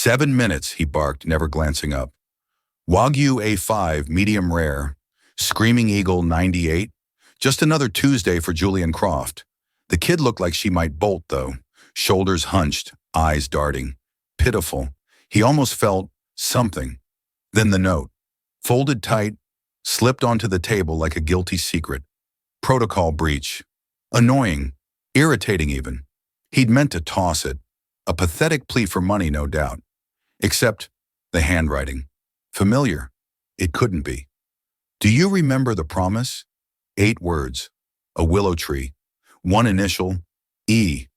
7 minutes, he barked, never glancing up. Wagyu A5, medium rare. Screaming Eagle 98. Just another Tuesday for Julian Croft. The kid looked like she might bolt, though. Shoulders hunched, eyes darting. Pitiful. He almost felt something. Then the note, folded tight, slipped onto the table like a guilty secret. Protocol breach. Annoying. Irritating even. He'd meant to toss it. A pathetic plea for money, no doubt. Except the handwriting. Familiar. It couldn't be. Do you remember the promise? 8 words. A willow tree. One initial, E.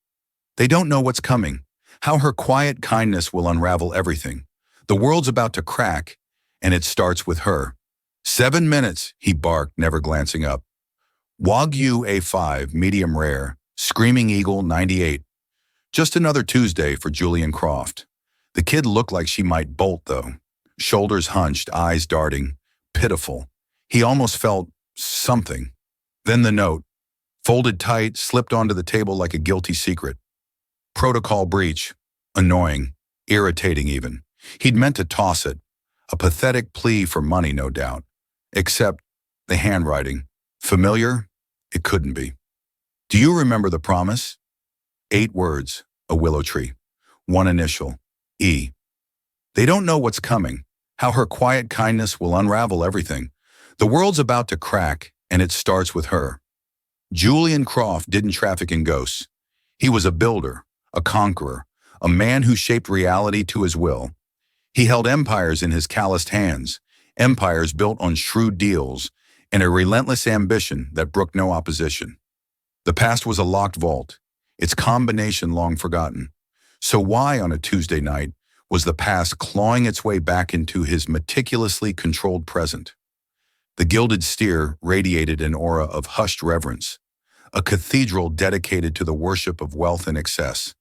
They don't know what's coming. How her quiet kindness will unravel everything. The world's about to crack, and it starts with her. 7 minutes, he barked, never glancing up. Wagyu A5, medium rare. Screaming Eagle 98. Just another Tuesday for Julian Croft. The kid looked like she might bolt, though. Shoulders hunched, eyes darting. Pitiful. He almost felt something. Then the note, folded tight, slipped onto the table like a guilty secret. Protocol breach. Annoying. Irritating even. He'd meant to toss it. A pathetic plea for money, no doubt. Except the handwriting. Familiar? It couldn't be. Do you remember the promise? 8 words. A willow tree. One initial, E. They don't know what's coming. How her quiet kindness will unravel everything. The world's about to crack, and it starts with her. Julian Croft didn't traffic in ghosts. He was a builder, a conqueror, a man who shaped reality to his will. He held empires in his calloused hands, empires built on shrewd deals, and a relentless ambition that brooked no opposition. The past was a locked vault, its combination long forgotten. So why, on a Tuesday night, was the past clawing its way back into his meticulously controlled present? The gilded steer radiated an aura of hushed reverence, a cathedral dedicated to the worship of wealth and excess.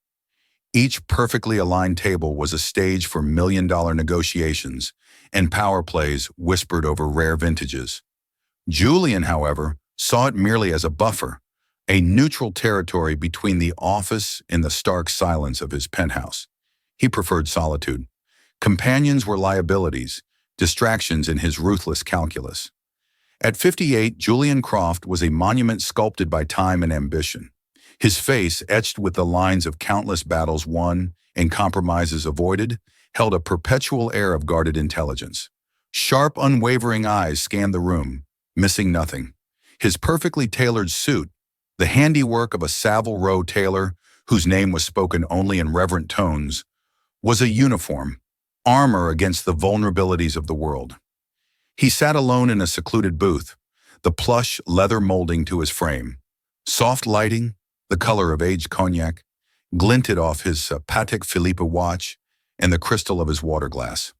Each perfectly aligned table was a stage for million-dollar negotiations and power plays whispered over rare vintages. Julian, however, saw it merely as a buffer, a neutral territory between the office and the stark silence of his penthouse. He preferred solitude. Companions were liabilities, distractions in his ruthless calculus. At 58, Julian Croft was a monument sculpted by time and ambition. His face, etched with the lines of countless battles won and compromises avoided, held a perpetual air of guarded intelligence. Sharp, unwavering eyes scanned the room, missing nothing. His perfectly tailored suit, the handiwork of a Savile Row tailor whose name was spoken only in reverent tones, was a uniform, armor against the vulnerabilities of the world. He sat alone in a secluded booth, the plush leather molding to his frame. Soft lighting, the color of aged cognac, glinted off his Patek Philippe watch and the crystal of his water glass.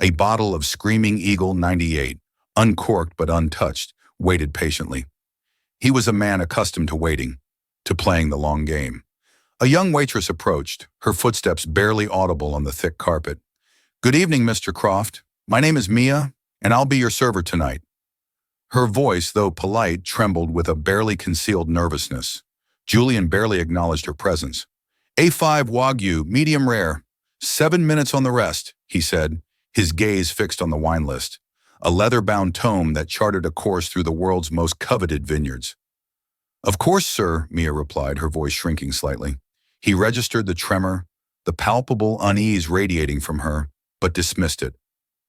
A bottle of Screaming Eagle 98, uncorked but untouched, waited patiently. He was a man accustomed to waiting, to playing the long game. A young waitress approached, her footsteps barely audible on the thick carpet. "Good evening, Mr. Croft. My name is Mia, and I'll be your server tonight." Her voice, though polite, trembled with a barely concealed nervousness. Julian barely acknowledged her presence. "A5 Wagyu, medium rare. 7 minutes on the rest," he said, his gaze fixed on the wine list, a leather-bound tome that charted a course through the world's most coveted vineyards. "Of course, sir," Mia replied, her voice shrinking slightly. He registered the tremor, the palpable unease radiating from her, but dismissed it.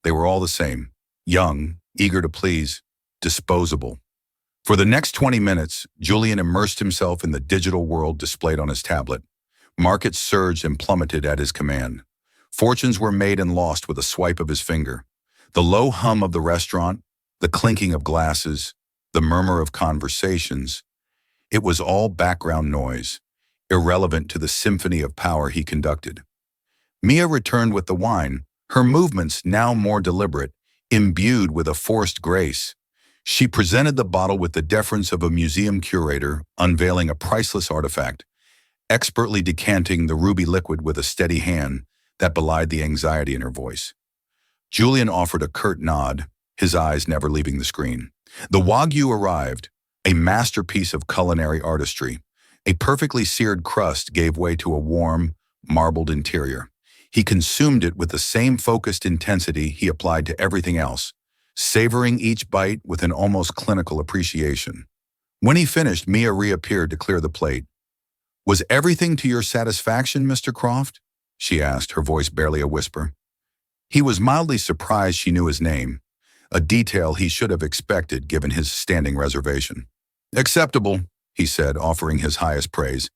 They were all the same, young, eager to please, disposable. For the next 20 minutes, Julian immersed himself in the digital world displayed on his tablet. Markets surged and plummeted at his command. Fortunes were made and lost with a swipe of his finger. The low hum of the restaurant, the clinking of glasses, the murmur of conversations, it was all background noise, irrelevant to the symphony of power he conducted. Mia returned with the wine, her movements now more deliberate, imbued with a forced grace. She presented the bottle with the deference of a museum curator unveiling a priceless artifact, expertly decanting the ruby liquid with a steady hand that belied the anxiety in her voice. Julian offered a curt nod, his eyes never leaving the screen. The Wagyu arrived, a masterpiece of culinary artistry. A perfectly seared crust gave way to a warm, marbled interior. He consumed it with the same focused intensity he applied to everything else, savoring each bite with an almost clinical appreciation. When he finished, Mia reappeared to clear the plate. "Was everything to your satisfaction, Mr. Croft?" she asked, her voice barely a whisper. He was mildly surprised she knew his name, a detail he should have expected given his standing reservation. "Acceptable," he said, offering his highest praise.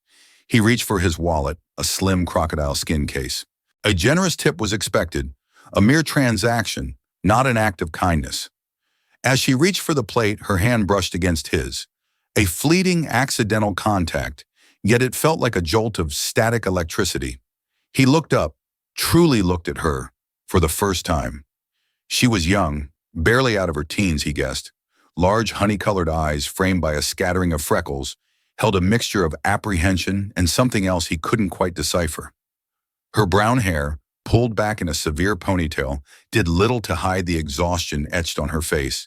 He reached for his wallet, a slim crocodile skin case. A generous tip was expected, a mere transaction, not an act of kindness. As she reached for the plate, her hand brushed against his. A fleeting, accidental contact, yet it felt like a jolt of static electricity. He looked up, truly looked at her, for the first time. She was young, barely out of her teens, he guessed. Large honey-colored eyes, framed by a scattering of freckles, held a mixture of apprehension and something else he couldn't quite decipher. Her brown hair, pulled back in a severe ponytail, did little to hide the exhaustion etched on her face.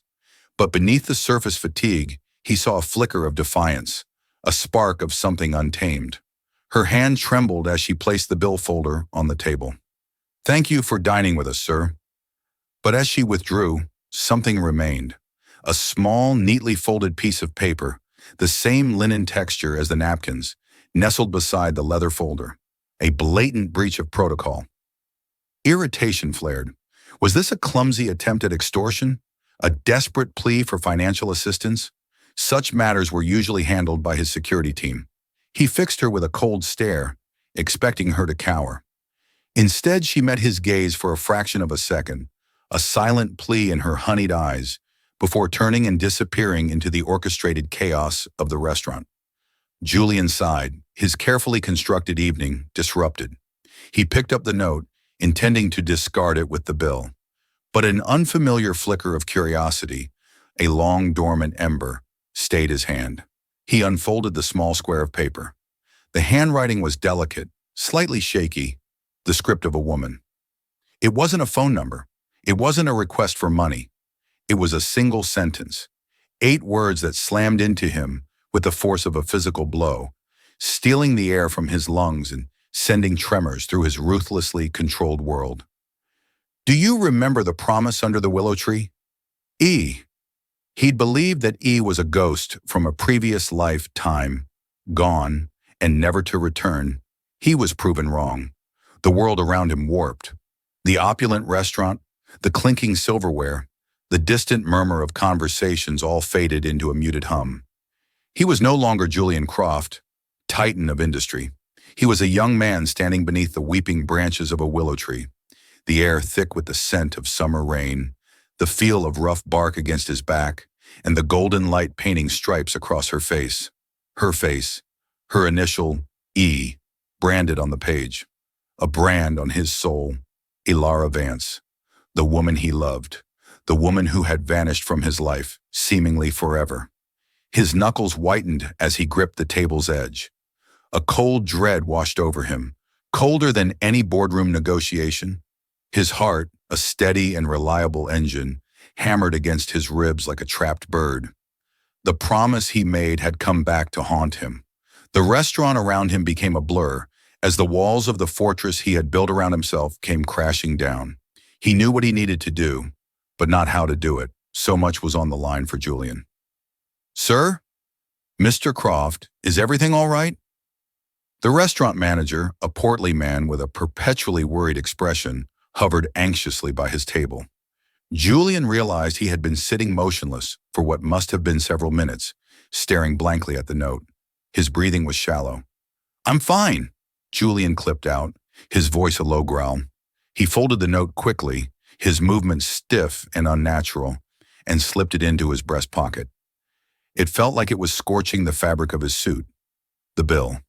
But beneath the surface fatigue, he saw a flicker of defiance, a spark of something untamed. Her hand trembled as she placed the bill folder on the table. "Thank you for dining with us, sir." But as she withdrew, something remained. A small, neatly folded piece of paper, the same linen texture as the napkins, nestled beside the leather folder. A blatant breach of protocol. Irritation flared. Was this a clumsy attempt at extortion? A desperate plea for financial assistance? Such matters were usually handled by his security team. He fixed her with a cold stare, expecting her to cower. Instead, she met his gaze for a fraction of a second, a silent plea in her honeyed eyes, before turning and disappearing into the orchestrated chaos of the restaurant. Julian sighed, his carefully constructed evening disrupted. He picked up the note, intending to discard it with the bill. But an unfamiliar flicker of curiosity, a long dormant ember, stayed his hand. He unfolded the small square of paper. The handwriting was delicate, slightly shaky, the script of a woman. It wasn't a phone number. It wasn't a request for money. It was a single sentence, 8 words that slammed into him with the force of a physical blow, stealing the air from his lungs and sending tremors through his ruthlessly controlled world. "Do you remember the promise under the willow tree? E." He'd believed that E was a ghost from a previous lifetime, gone, and never to return. He was proven wrong. The world around him warped. The opulent restaurant, the clinking silverware, the distant murmur of conversations all faded into a muted hum. He was no longer Julian Croft, titan of industry. He was a young man standing beneath the weeping branches of a willow tree, the air thick with the scent of summer rain, the feel of rough bark against his back, and the golden light painting stripes across her face, her initial E, branded on the page, a brand on his soul, Ilara Vance, the woman he loved, the woman who had vanished from his life, seemingly forever. His knuckles whitened as he gripped the table's edge. A cold dread washed over him, colder than any boardroom negotiation. His heart, a steady and reliable engine, hammered against his ribs like a trapped bird. The promise he made had come back to haunt him. The restaurant around him became a blur as the walls of the fortress he had built around himself came crashing down. He knew what he needed to do, but not how to do it. So much was on the line for Julian. "Sir? Mr. Croft, is everything all right?" The restaurant manager, a portly man with a perpetually worried expression, hovered anxiously by his table. Julian realized he had been sitting motionless for what must have been several minutes, staring blankly at the note. His breathing was shallow. "I'm fine," Julian clipped out, his voice a low growl. He folded the note quickly, his movements stiff and unnatural, and slipped it into his breast pocket. It felt like it was scorching the fabric of his suit. The bill.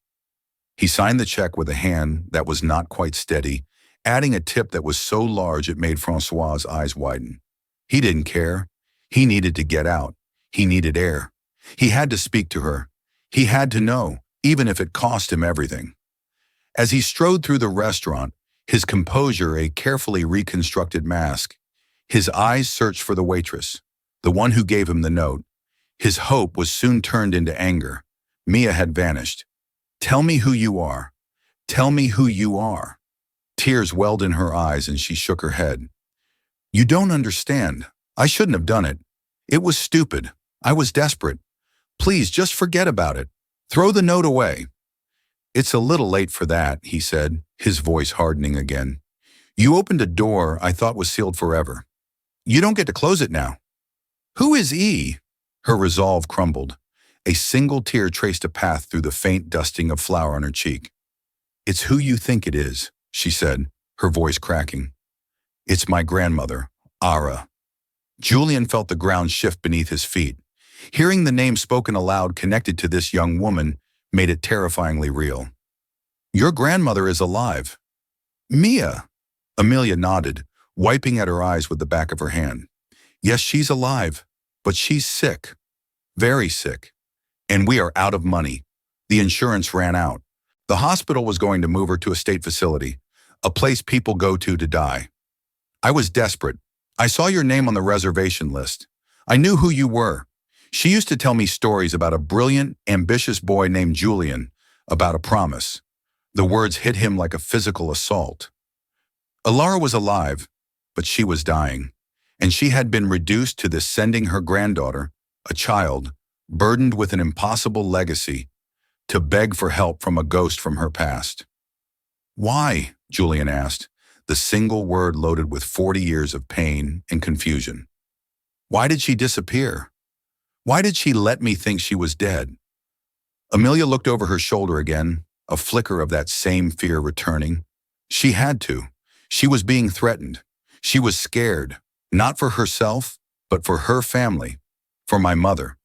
He signed the check with a hand that was not quite steady, adding a tip that was so large it made Francois's eyes widen. He didn't care. He needed to get out. He needed air. He had to speak to her. He had to know, even if it cost him everything. As he strode through the restaurant, his composure a carefully reconstructed mask, his eyes searched for the waitress, the one who gave him the note. His hope was soon turned into anger. Mia had vanished. "Tell me who you are. Tell me who you are." Tears welled in her eyes and she shook her head. You don't understand. I shouldn't have done it. It was stupid. I was desperate. Please, just forget about it. Throw the note away. It's a little late for that, he said, his voice hardening again. You opened a door I thought was sealed forever. You don't get to close it now. Who is E? Her resolve crumbled. A single tear traced a path through the faint dusting of flour on her cheek. It's who you think it is, she said, her voice cracking. It's my grandmother, Ara. Julian felt the ground shift beneath his feet. Hearing the name spoken aloud connected to this young woman made it terrifyingly real. Your grandmother is alive. Mia. Amelia nodded, wiping at her eyes with the back of her hand. Yes, she's alive, but she's sick. Very sick. And we are out of money. The insurance ran out. The hospital was going to move her to a state facility, a place people go to die. I was desperate. I saw your name on the reservation list. I knew who you were. She used to tell me stories about a brilliant, ambitious boy named Julian, about a promise. The words hit him like a physical assault. Alara was alive, but she was dying, and she had been reduced to this, sending her granddaughter, a child, burdened with an impossible legacy, to beg for help from a ghost from her past. Why? Julian asked, the single word loaded with 40 years of pain and confusion. Why did she disappear? Why did she let me think she was dead? Amelia looked over her shoulder again, a flicker of that same fear returning. She had to. She was being threatened. She was scared, not for herself, but for her family, for my mother.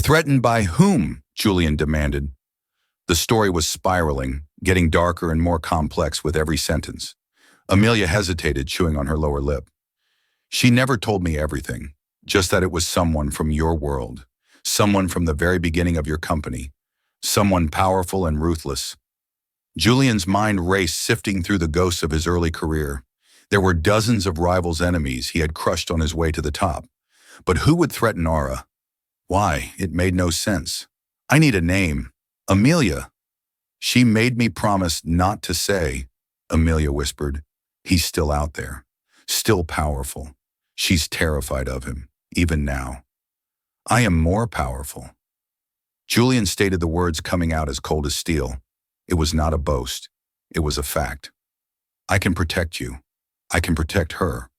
Threatened by whom? Julian demanded. The story was spiraling, getting darker and more complex with every sentence. Amelia hesitated, chewing on her lower lip. She never told me everything, just that it was someone from your world, someone from the very beginning of your company, someone powerful and ruthless. Julian's mind raced, sifting through the ghosts of his early career. There were dozens of rivals' enemies he had crushed on his way to the top. But who would threaten Ara? Why? It made no sense. I need a name. Amelia. She made me promise not to say, Amelia whispered. He's still out there, still powerful. She's terrified of him, even now. I am more powerful. Julian stated the words coming out as cold as steel. It was not a boast. It was a fact. I can protect you. I can protect her.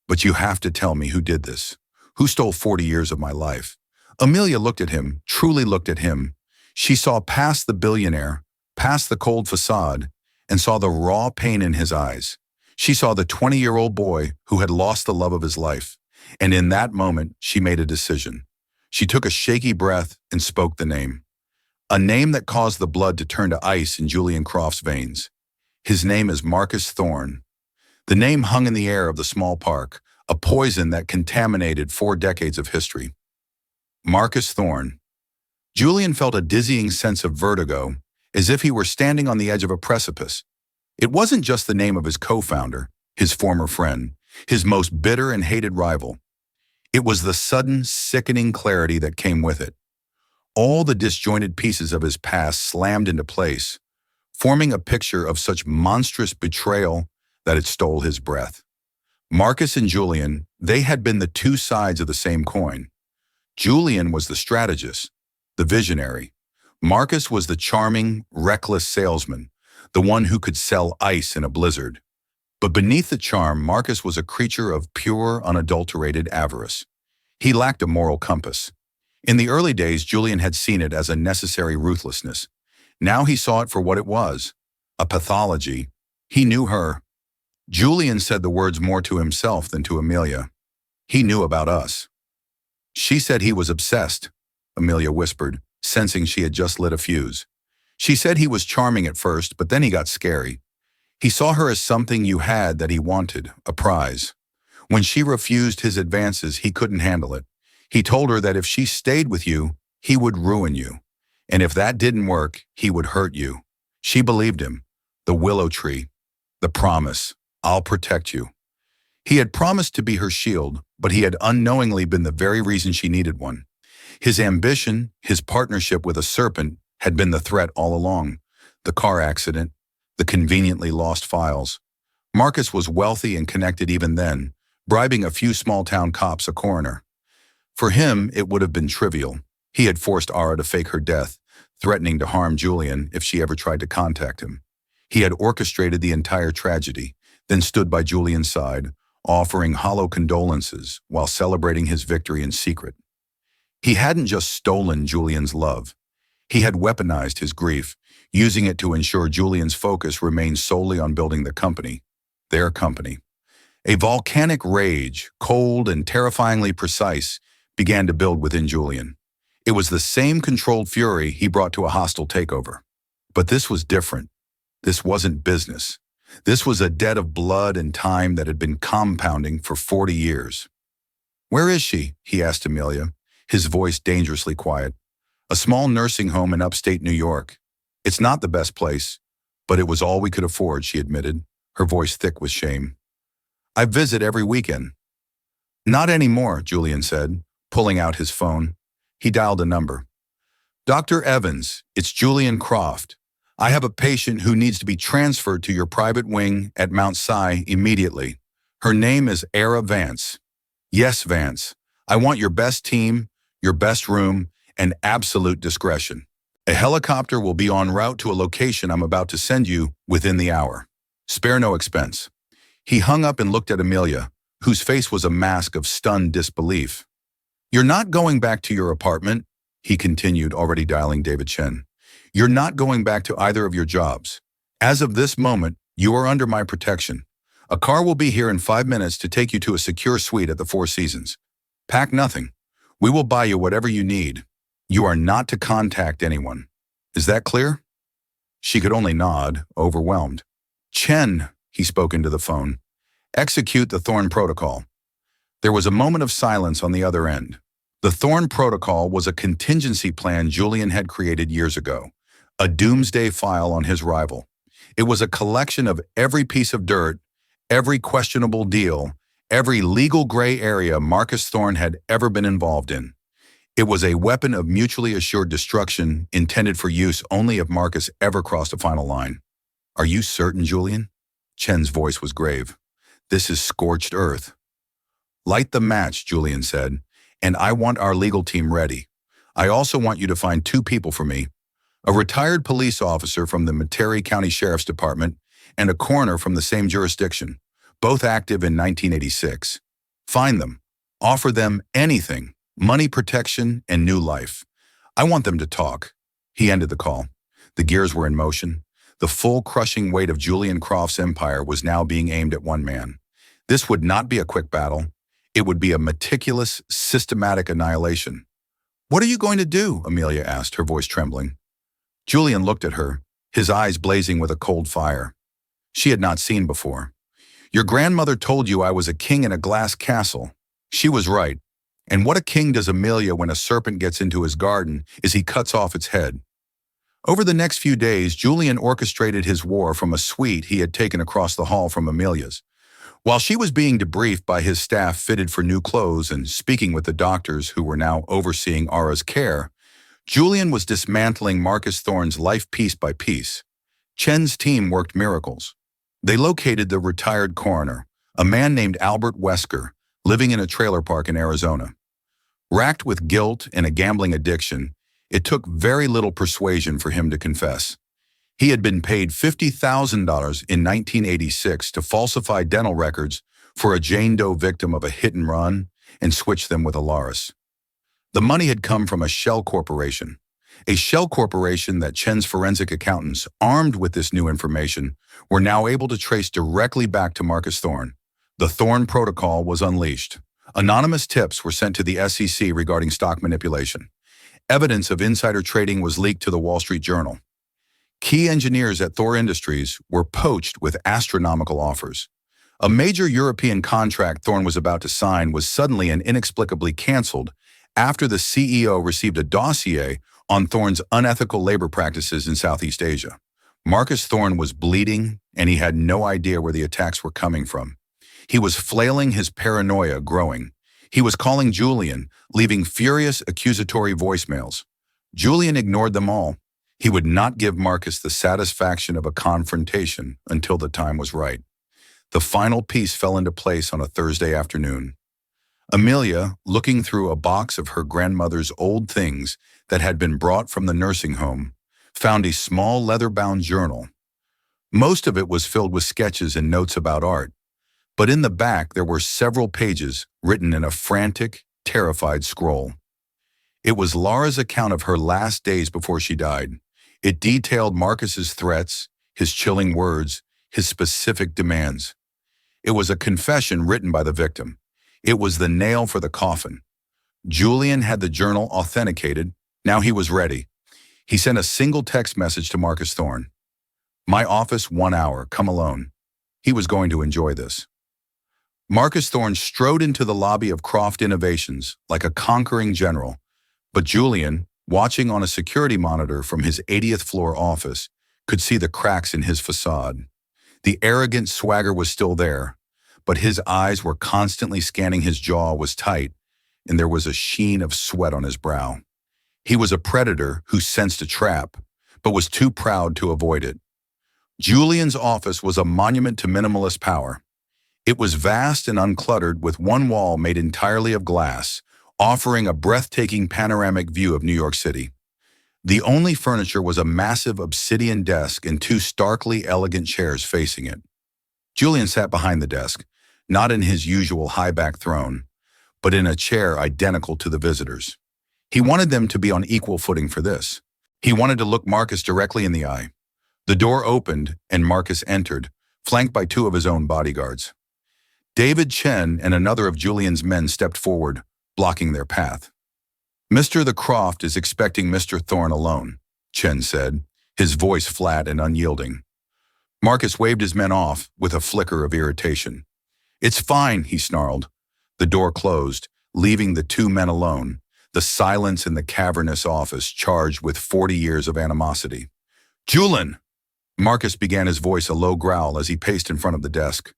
But you have to tell me who did this. Who stole 40 years of my life? Amelia looked at him, truly looked at him. She saw past the billionaire, past the cold facade, and saw the raw pain in his eyes. She saw the 20-year-old boy who had lost the love of his life. And in that moment, she made a decision. She took a shaky breath and spoke the name. A name that caused the blood to turn to ice in Julian Croft's veins. His name is Marcus Thorne. The name hung in the air of the small park, a poison that contaminated 4 decades of history. Marcus Thorne. Julian felt a dizzying sense of vertigo, as if he were standing on the edge of a precipice. It wasn't just the name of his co-founder, his former friend, his most bitter and hated rival. It was the sudden, sickening clarity that came with it. All the disjointed pieces of his past slammed into place, forming a picture of such monstrous betrayal that it stole his breath. Marcus and Julian, they had been the two sides of the same coin. Julian was the strategist, the visionary. Marcus was the charming, reckless salesman, the one who could sell ice in a blizzard. But beneath the charm, Marcus was a creature of pure, unadulterated avarice. He lacked a moral compass. In the early days, Julian had seen it as a necessary ruthlessness. Now he saw it for what it was, a pathology. He knew her. Julian said the words more to himself than to Amelia. He knew about us. She said he was obsessed, Amelia whispered, sensing she had just lit a fuse. She said he was charming at first, but then he got scary. He saw her as something you had that he wanted, a prize. When she refused his advances, he couldn't handle it. He told her that if she stayed with you, he would ruin you. And if that didn't work, he would hurt you. She believed him. The willow tree. The promise. I'll protect you. He had promised to be her shield, but he had unknowingly been the very reason she needed one. His ambition, his partnership with a serpent, had been the threat all along. The car accident, the conveniently lost files. Marcus was wealthy and connected even then, bribing a few small-town cops a coroner. For him, it would have been trivial. He had forced Ara to fake her death, threatening to harm Julian if she ever tried to contact him. He had orchestrated the entire tragedy, then stood by Julian's side, offering hollow condolences while celebrating his victory in secret. He hadn't just stolen Julian's love. He had weaponized his grief, using it to ensure Julian's focus remained solely on building the company, their company. A volcanic rage, cold and terrifyingly precise, began to build within Julian. It was the same controlled fury he brought to a hostile takeover. But this was different. This wasn't business. This was a debt of blood and time that had been compounding for 40 years. "Where is she?" he asked Amelia, his voice dangerously quiet. "A small nursing home in upstate New York. It's not the best place, but it was all we could afford," she admitted, her voice thick with shame. "I visit every weekend." "Not anymore," Julian said, pulling out his phone. He dialed a number. "Dr. Evans, it's Julian Croft. I have a patient who needs to be transferred to your private wing at Mount Si immediately. Her name is Ara Vance." "Yes, Vance. I want your best team, your best room, and absolute discretion. A helicopter will be en route to a location I'm about to send you within the hour. Spare no expense." He hung up and looked at Amelia, whose face was a mask of stunned disbelief. "You're not going back to your apartment," he continued, already dialing David Chen. "You're not going back to either of your jobs. As of this moment, you are under my protection. A car will be here in 5 minutes to take you to a secure suite at the Four Seasons. Pack nothing. We will buy you whatever you need. You are not to contact anyone. Is that clear?" She could only nod, overwhelmed. "Chen," he spoke into the phone, "execute the Thorn Protocol." There was a moment of silence on the other end. The Thorn Protocol was a contingency plan Julian had created years ago, a doomsday file on his rival. It was a collection of every piece of dirt, every questionable deal, every legal gray area Marcus Thorn had ever been involved in. It was a weapon of mutually assured destruction intended for use only if Marcus ever crossed a final line. "Are you certain, Julian?" Chen's voice was grave. "This is scorched earth." "Light the match," Julian said, "and I want our legal team ready. I also want you to find 2 people for me, a retired police officer from the Metairie County Sheriff's Department and a coroner from the same jurisdiction, both active in 1986. Find them. Offer them anything, money, protection, and new life. I want them to talk." He ended the call. The gears were in motion. The full crushing weight of Julian Croft's empire was now being aimed at one man. This would not be a quick battle. It would be a meticulous, systematic annihilation. "What are you going to do?" Amelia asked, her voice trembling. Julian looked at her, his eyes blazing with a cold fire. She had not seen before. "Your grandmother told you I was a king in a glass castle. She was right. And what a king does Amelia when a serpent gets into his garden is he cuts off its head." Over the next few days, Julian orchestrated his war from a suite he had taken across the hall from Amelia's. While she was being debriefed by his staff fitted for new clothes and speaking with the doctors who were now overseeing Ara's care, Julian was dismantling Marcus Thorn's life piece by piece. Chen's team worked miracles. They located the retired coroner, a man named Albert Wesker, living in a trailer park in Arizona. Racked with guilt and a gambling addiction, it took very little persuasion for him to confess. He had been paid $50,000 in 1986 to falsify dental records for a Jane Doe victim of a hit and run and switch them with Alaris. The money had come from a shell corporation that Chen's forensic accountants, armed with this new information, were now able to trace directly back to Marcus Thorn. The Thorn Protocol was unleashed. Anonymous tips were sent to the SEC regarding stock manipulation. Evidence of insider trading was leaked to the Wall Street Journal. Key engineers at Thor Industries were poached with astronomical offers. A major European contract Thorn was about to sign was suddenly and inexplicably canceled after the CEO received a dossier on Thorn's unethical labor practices in Southeast Asia. Marcus Thorn was bleeding, and he had no idea where the attacks were coming from. He was flailing, his paranoia growing. He was calling Julian, leaving furious accusatory voicemails. Julian ignored them all. He would not give Marcus the satisfaction of a confrontation until the time was right. The final piece fell into place on a Thursday afternoon. Amelia, looking through a box of her grandmother's old things that had been brought from the nursing home, found a small leather-bound journal. Most of it was filled with sketches and notes about art, but in the back there were several pages written in a frantic, terrified scroll. It was Laura's account of her last days before she died. It detailed Marcus's threats, his chilling words, his specific demands. It was a confession written by the victim. It was the nail for the coffin. Julian had the journal authenticated. Now he was ready. He sent a single text message to Marcus Thorne. "My office, 1 hour, come alone." He was going to enjoy this. Marcus Thorne strode into the lobby of Croft Innovations like a conquering general, but Julian, watching on a security monitor from his 80th floor office, could see the cracks in his facade. The arrogant swagger was still there, but his eyes were constantly scanning. His jaw was tight, and there was a sheen of sweat on his brow. He was a predator who sensed a trap, but was too proud to avoid it. Julian's office was a monument to minimalist power. It was vast and uncluttered, with one wall made entirely of glass, offering a breathtaking panoramic view of New York City. The only furniture was a massive obsidian desk and 2 starkly elegant chairs facing it. Julian sat behind the desk, not in his usual high-back throne, but in a chair identical to the visitors. He wanted them to be on equal footing for this. He wanted to look Marcus directly in the eye. The door opened, and Marcus entered, flanked by 2 of his own bodyguards. David Chen and another of Julian's men stepped forward, blocking their path. "Mr. the Croft is expecting Mr. Thorne alone," Chen said, his voice flat and unyielding. Marcus waved his men off with a flicker of irritation. "It's fine," he snarled. The door closed, leaving the 2 men alone, the silence in the cavernous office charged with 40 years of animosity. "Julian!" Marcus began, his voice a low growl as he paced in front of the desk.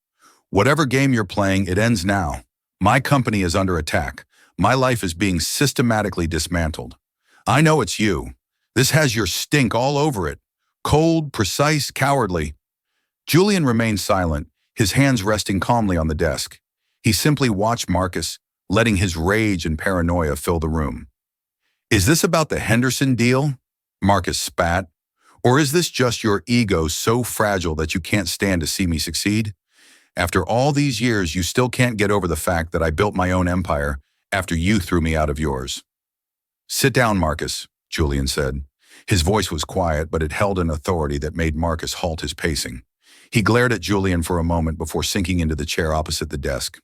"Whatever game you're playing, it ends now. My company is under attack. My life is being systematically dismantled. I know it's you. This has your stink all over it. Cold, precise, cowardly." Julian remained silent, his hands resting calmly on the desk. He simply watched Marcus, letting his rage and paranoia fill the room. "Is this about the Henderson deal?" Marcus spat. "Or is this just your ego so fragile that you can't stand to see me succeed? After all these years, you still can't get over the fact that I built my own empire after you threw me out of yours." "Sit down, Marcus," Julian said. His voice was quiet, but it held an authority that made Marcus halt his pacing. He glared at Julian for a moment before sinking into the chair opposite the desk.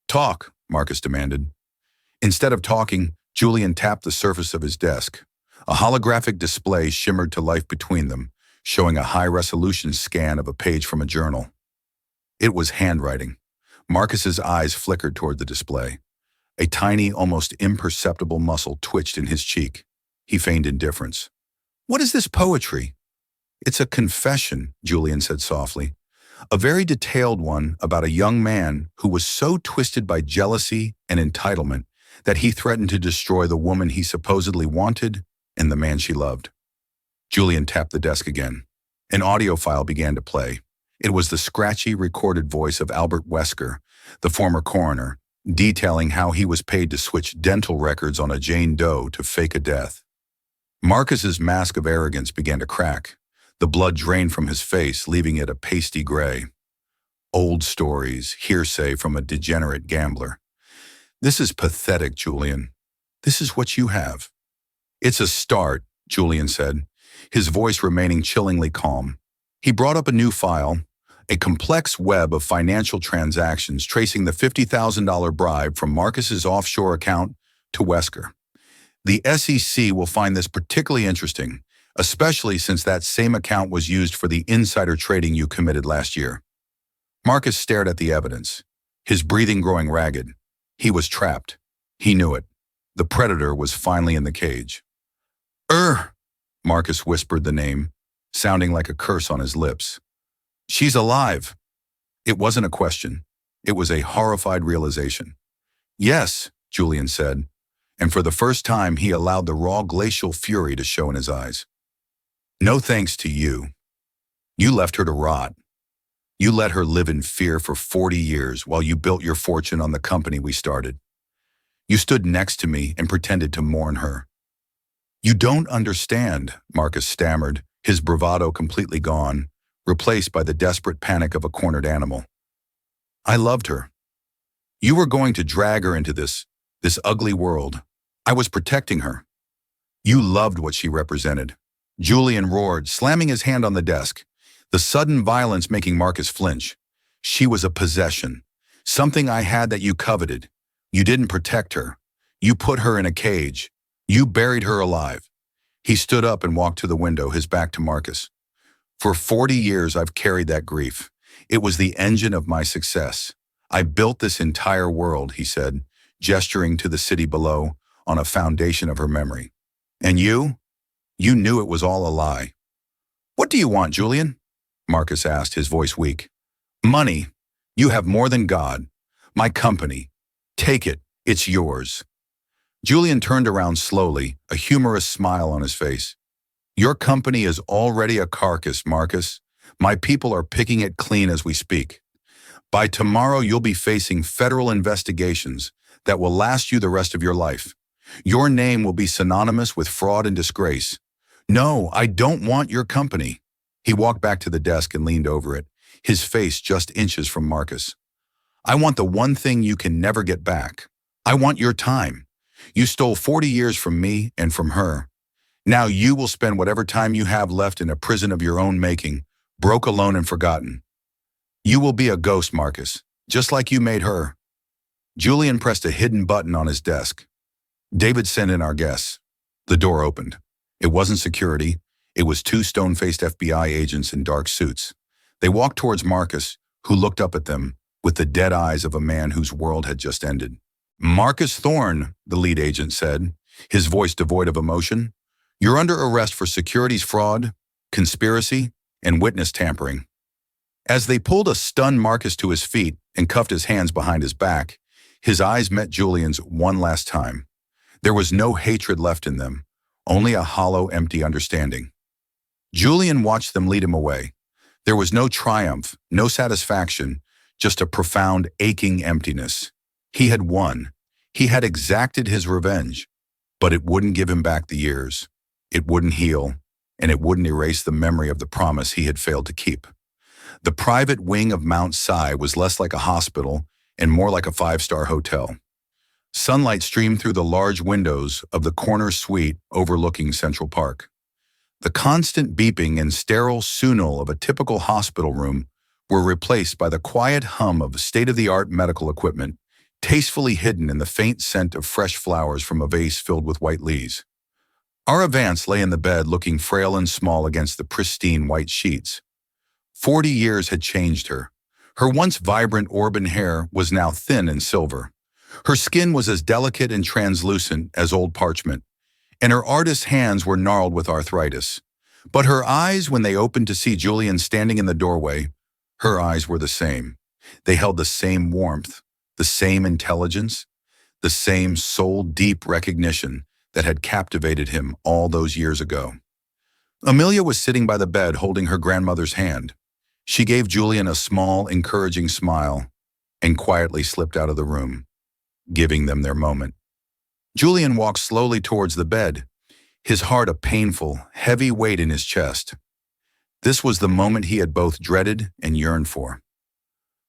"Talk," Marcus demanded. Instead of talking, Julian tapped the surface of his desk. A holographic display shimmered to life between them, showing a high-resolution scan of a page from a journal. It was handwriting. Marcus's eyes flickered toward the display. A tiny, almost imperceptible muscle twitched in his cheek. He feigned indifference. "What is this poetry?" "It's a confession," Julian said softly. "A very detailed one about a young man who was so twisted by jealousy and entitlement that he threatened to destroy the woman he supposedly wanted and the man she loved." Julian tapped the desk again. An audio file began to play. It was the scratchy, recorded voice of Albert Wesker, the former coroner, detailing how he was paid to switch dental records on a Jane Doe to fake a death. Marcus's mask of arrogance began to crack. The blood drained from his face, leaving it a pasty gray. Old stories, hearsay from a degenerate gambler. "This is pathetic, Julian. This is what you have." "It's a start," Julian said, his voice remaining chillingly calm. He brought up a new file, a complex web of financial transactions tracing the $50,000 bribe from Marcus's offshore account to Wesker. "The SEC will find this particularly interesting, especially since that same account was used for the insider trading you committed last year." Marcus stared at the evidence, his breathing growing ragged. He was trapped. He knew it. The predator was finally in the cage. Marcus whispered the name, sounding like a curse on his lips. "She's alive." It wasn't a question. It was a horrified realization. "Yes," Julian said, and for the first time he allowed the raw glacial fury to show in his eyes. No thanks to you. You left her to rot. You let her live in fear for 40 years while you built your fortune on the company we started. You stood next to me and pretended to mourn her. You don't understand, Marcus stammered, his bravado completely gone, replaced by the desperate panic of a cornered animal. I loved her. You were going to drag her into this ugly world. I was protecting her. You loved what she represented. Julian roared, slamming his hand on the desk, the sudden violence making Marcus flinch. She was a possession, something I had that you coveted. You didn't protect her. You put her in a cage. You buried her alive. He stood up and walked to the window, his back to Marcus. For 40 years I've carried that grief. It was the engine of my success. I built this entire world, he said, gesturing to the city below, on a foundation of her memory. And you? You knew it was all a lie. What do you want, Julian? Marcus asked, his voice weak. Money. You have more than God. My company. Take it. It's yours. Julian turned around slowly, a humorous smile on his face. Your company is already a carcass, Marcus. My people are picking it clean as we speak. By tomorrow, you'll be facing federal investigations that will last you the rest of your life. Your name will be synonymous with fraud and disgrace. No, I don't want your company. He walked back to the desk and leaned over it, his face just inches from Marcus. I want the one thing you can never get back. I want your time. You stole 40 years from me and from her. Now you will spend whatever time you have left in a prison of your own making, broke, alone, and forgotten. You will be a ghost, Marcus, just like you made her. Julian pressed a hidden button on his desk. David, sent in our guests. The door opened. It wasn't security. It was two stone-faced FBI agents in dark suits. They walked towards Marcus, who looked up at them with the dead eyes of a man whose world had just ended. Marcus Thorne, the lead agent said, his voice devoid of emotion. You're under arrest for securities fraud, conspiracy, and witness tampering. As they pulled a stunned Marcus to his feet and cuffed his hands behind his back, his eyes met Julian's one last time. There was no hatred left in them, only a hollow, empty understanding. Julian watched them lead him away. There was no triumph, no satisfaction, just a profound, aching emptiness. He had won. He had exacted his revenge, but it wouldn't give him back the years. It wouldn't heal, and it wouldn't erase the memory of the promise he had failed to keep. The private wing of Mount Si was less like a hospital and more like a five-star hotel. Sunlight streamed through the large windows of the corner suite overlooking Central Park. The constant beeping and sterile soonal of a typical hospital room were replaced by the quiet hum of state-of-the-art medical equipment, tastefully hidden in the faint scent of fresh flowers from a vase filled with white leaves. Ara Vance lay in the bed looking frail and small against the pristine white sheets. 40 years had changed her. Her once vibrant auburn hair was now thin and silver. Her skin was as delicate and translucent as old parchment, and her artist's hands were gnarled with arthritis. But her eyes, when they opened to see Julian standing in the doorway, her eyes were the same. They held the same warmth, the same intelligence, the same soul-deep recognition that had captivated him all those years ago. Amelia was sitting by the bed holding her grandmother's hand. She gave Julian a small, encouraging smile and quietly slipped out of the room, giving them their moment. Julian walked slowly towards the bed, his heart a painful, heavy weight in his chest. This was the moment he had both dreaded and yearned for.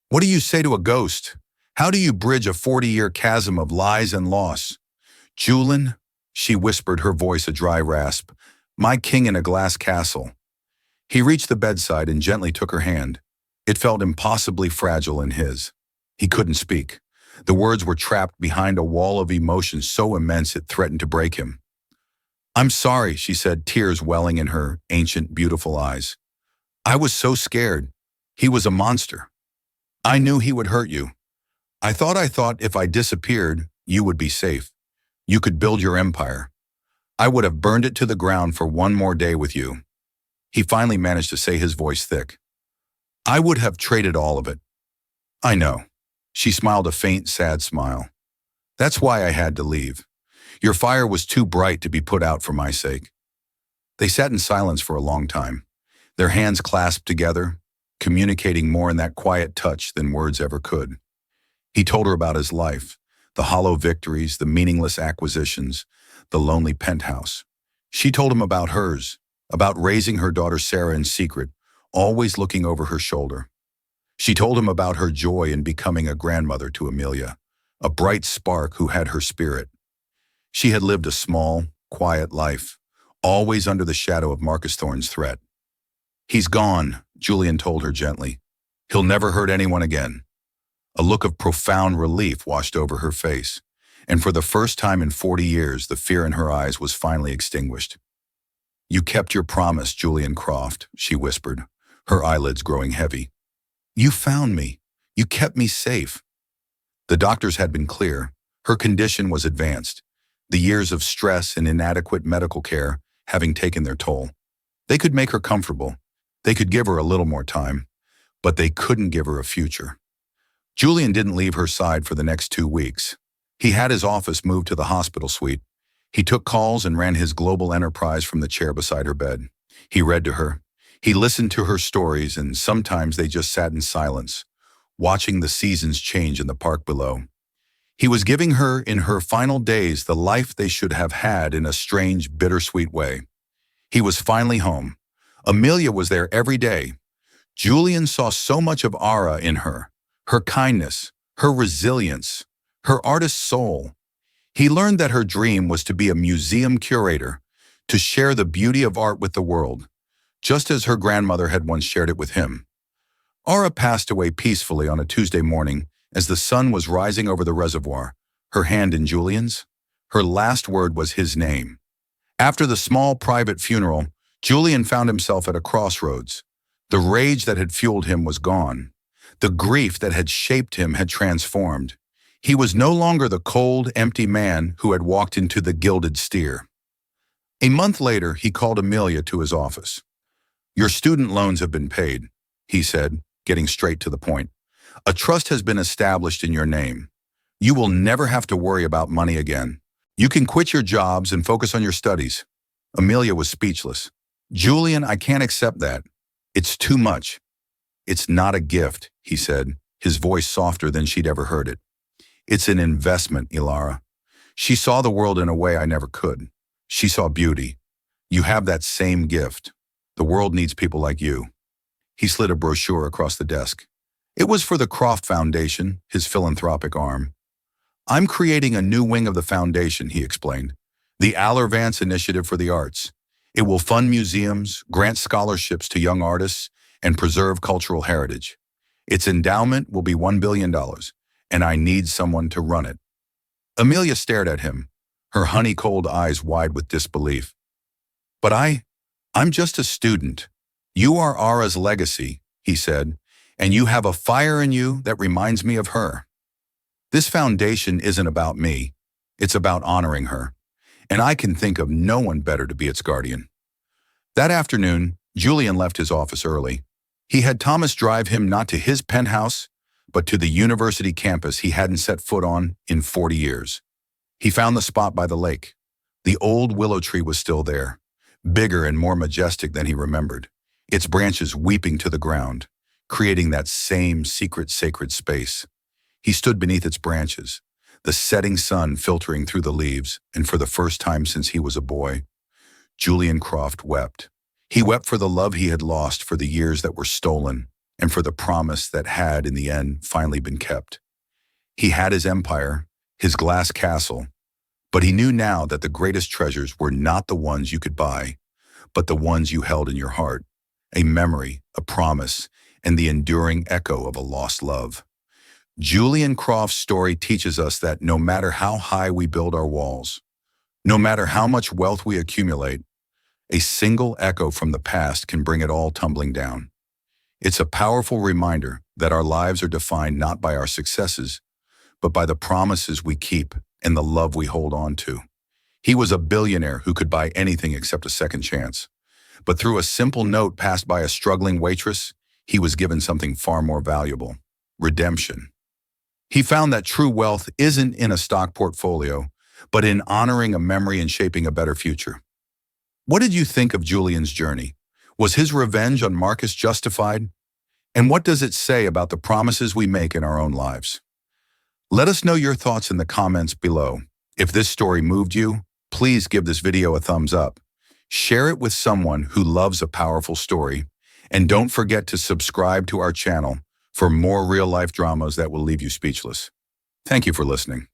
What do you say to a ghost? How do you bridge a 40-year chasm of lies and loss? Julian, she whispered, her voice a dry rasp, my king in a glass castle. He reached the bedside and gently took her hand. It felt impossibly fragile in his. He couldn't speak. The words were trapped behind a wall of emotion so immense it threatened to break him. I'm sorry, she said, tears welling in her ancient, beautiful eyes. I was so scared. He was a monster. I knew he would hurt you. I thought if I disappeared, you would be safe. You could build your empire. I would have burned it to the ground for one more day with you. He finally managed to say, his voice thick. I would have traded all of it. I know. She smiled a faint, sad smile. That's why I had to leave. Your fire was too bright to be put out for my sake. They sat in silence for a long time, their hands clasped together, communicating more in that quiet touch than words ever could. He told her about his life, the hollow victories, the meaningless acquisitions, the lonely penthouse. She told him about hers, about raising her daughter Sarah in secret, always looking over her shoulder. She told him about her joy in becoming a grandmother to Amelia, a bright spark who had her spirit. She had lived a small, quiet life, always under the shadow of Marcus Thorne's threat. "He's gone," Julian told her gently. "He'll never hurt anyone again." A look of profound relief washed over her face, and for the first time in 40 years, the fear in her eyes was finally extinguished. "You kept your promise, Julian Croft," she whispered, her eyelids growing heavy. "You found me. You kept me safe." The doctors had been clear. Her condition was advanced, the years of stress and inadequate medical care having taken their toll. They could make her comfortable. They could give her a little more time, but they couldn't give her a future. Julian didn't leave her side for the next 2 weeks. He had his office moved to the hospital suite. He took calls and ran his global enterprise from the chair beside her bed. He read to her. He listened to her stories, and sometimes they just sat in silence, watching the seasons change in the park below. He was giving her, in her final days, the life they should have had in a strange, bittersweet way. He was finally home. Amelia was there every day. Julian saw so much of Ara in her kindness, her resilience, her artist's soul. He learned that her dream was to be a museum curator, to share the beauty of art with the world, just as her grandmother had once shared it with him. Ara passed away peacefully on a Tuesday morning as the sun was rising over the reservoir, her hand in Julian's. Her last word was his name. After the small private funeral, Julian found himself at a crossroads. The rage that had fueled him was gone. The grief that had shaped him had transformed. He was no longer the cold, empty man who had walked into the gilded steer. A month later, he called Amelia to his office. "Your student loans have been paid," he said, getting straight to the point. "A trust has been established in your name. You will never have to worry about money again. You can quit your jobs and focus on your studies." Amelia was speechless. "Julian, I can't accept that. It's too much." "It's not a gift," he said, his voice softer than she'd ever heard it. "It's an investment, Ilara." She saw the world in a way I never could. She saw beauty. "You have that same gift. The world needs people like you." He slid a brochure across the desk. It was for the Croft Foundation, his philanthropic arm. "I'm creating a new wing of the foundation," he explained. "The Allervance Initiative for the Arts. It will fund museums, grant scholarships to young artists, and preserve cultural heritage. Its endowment will be $1 billion, and I need someone to run it." Amelia stared at him, her honey-cold eyes wide with disbelief. "But I'm just a student. You are Ara's legacy," he said, "and you have a fire in you that reminds me of her. This foundation isn't about me. It's about honoring her, and I can think of no one better to be its guardian." That afternoon, Julian left his office early. He had Thomas drive him not to his penthouse, but to the university campus he hadn't set foot on in 40 years. He found the spot by the lake. The old willow tree was still there, bigger and more majestic than he remembered, its branches weeping to the ground, creating that same secret sacred space. He stood beneath its branches, the setting sun filtering through the leaves, and for the first time since he was a boy, Julian Croft wept. He wept for the love he had lost, for the years that were stolen, and for the promise that had, in the end, finally been kept. He had his empire, his glass castle, but he knew now that the greatest treasures were not the ones you could buy, but the ones you held in your heart, a memory, a promise, and the enduring echo of a lost love. Julian Croft's story teaches us that no matter how high we build our walls, no matter how much wealth we accumulate, a single echo from the past can bring it all tumbling down. It's a powerful reminder that our lives are defined not by our successes, but by the promises we keep and the love we hold on to. He was a billionaire who could buy anything except a second chance. But through a simple note passed by a struggling waitress, he was given something far more valuable: redemption. He found that true wealth isn't in a stock portfolio, but in honoring a memory and shaping a better future. What did you think of Julian's journey? Was his revenge on Marcus justified? And what does it say about the promises we make in our own lives? Let us know your thoughts in the comments below. If this story moved you, please give this video a thumbs up. Share it with someone who loves a powerful story. And don't forget to subscribe to our channel for more real-life dramas that will leave you speechless. Thank you for listening.